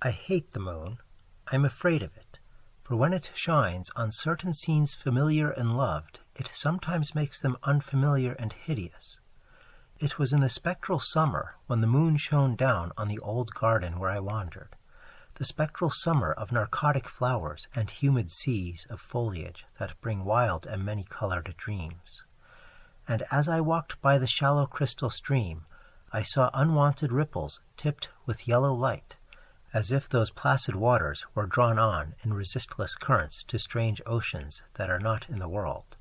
I hate the moon. I am afraid of it. For when it shines on certain scenes familiar and loved, it sometimes makes them unfamiliar and hideous. It was in the spectral summer when the moon shone down on the old garden where I wandered, the spectral summer of narcotic flowers and humid seas of foliage that bring wild and many-colored dreams. And as I walked by the shallow crystal stream, I saw unwonted ripples tipped with yellow light, as if those placid waters were drawn on in resistless currents to strange oceans that are not in the world.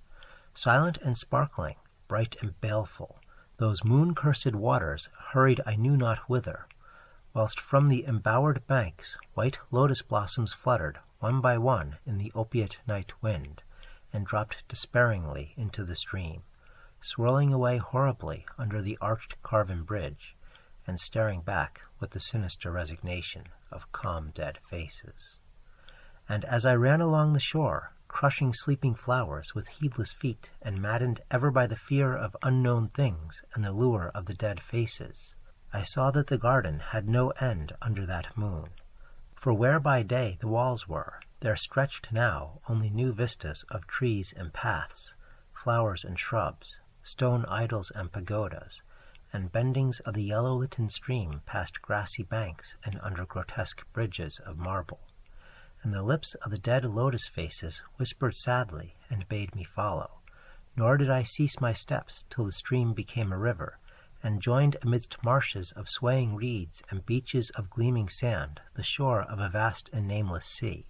Silent and sparkling, bright and baleful, those moon-cursed waters hurried I knew not whither, whilst from the embowered banks white lotus blossoms fluttered one by one in the opiate night wind, and dropped despairingly into the stream, swirling away horribly under the arched carven bridge, and staring back with the sinister resignation of calm dead faces. And as I ran along the shore, crushing sleeping flowers with heedless feet, and maddened ever by the fear of unknown things and the lure of the dead faces, I saw that the garden had no end under that moon. For where by day the walls were, there stretched now only new vistas of trees and paths, flowers and shrubs, stone idols and pagodas, and bendings of the yellow-litten stream past grassy banks and under grotesque bridges of marble. And the lips of the dead lotus faces whispered sadly and bade me follow, nor did I cease my steps till the stream became a river, and joined amidst marshes of swaying reeds and beaches of gleaming sand the shore of a vast and nameless sea.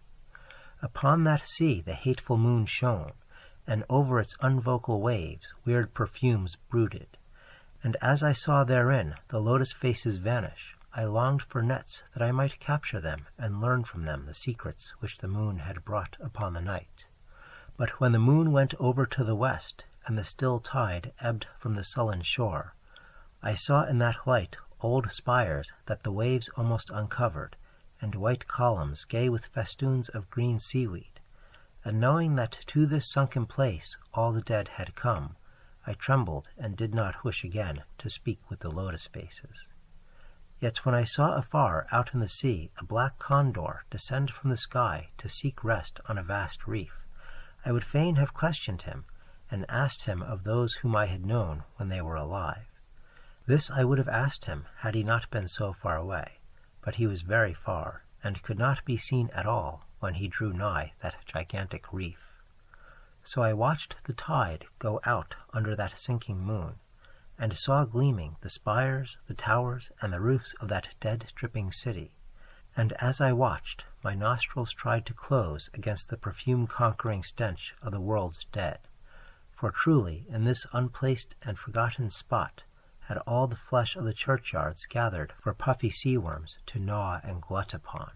Upon that sea the hateful moon shone, and over its unvocal waves weird perfumes brooded. And as I saw therein the lotus faces vanish, I longed for nets that I might capture them and learn from them the secrets which the moon had brought upon the night. But when the moon went over to the west, and the still tide ebbed from the sullen shore, I saw in that light old spires that the waves almost uncovered, and white columns gay with festoons of green seaweed. And knowing that to this sunken place all the dead had come, I trembled and did not wish again to speak with the lotus faces. Yet when I saw afar out in the sea a black condor descend from the sky to seek rest on a vast reef, I would fain have questioned him, and asked him of those whom I had known when they were alive. This I would have asked him had he not been so far away, but he was very far, and could not be seen at all when he drew nigh that gigantic reef. So I watched the tide go out under that sinking moon, and saw gleaming the spires, the towers, and the roofs of that dead dripping city. And as I watched, my nostrils tried to close against the perfume-conquering stench of the world's dead. For truly, in this unplaced and forgotten spot, had all the flesh of the churchyards gathered for puffy sea-worms to gnaw and glut upon.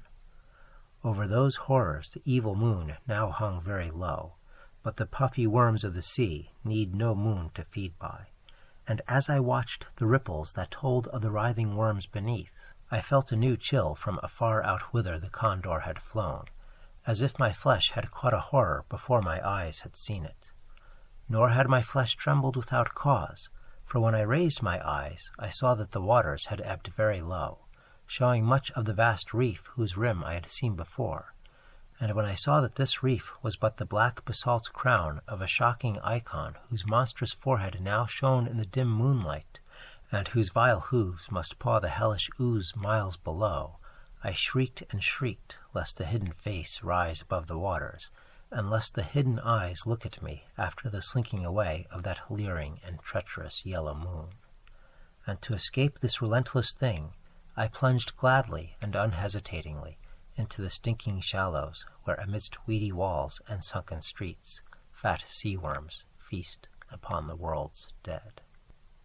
Over those horrors the evil moon now hung very low, but the puffy worms of the sea need no moon to feed by. And as I watched the ripples that told of the writhing worms beneath, I felt a new chill from afar out whither the condor had flown, as if my flesh had caught a horror before my eyes had seen it. Nor had my flesh trembled without cause, for when I raised my eyes I saw that the waters had ebbed very low, showing much of the vast reef whose rim I had seen before. And when I saw that this reef was but the black basalt crown of a shocking icon whose monstrous forehead now shone in the dim moonlight, and whose vile hooves must paw the hellish ooze miles below, I shrieked and shrieked lest the hidden face rise above the waters, and lest the hidden eyes look at me after the slinking away of that leering and treacherous yellow moon. And to escape this relentless thing, I plunged gladly and unhesitatingly into the stinking shallows where amidst weedy walls and sunken streets fat sea-worms feast upon the world's dead.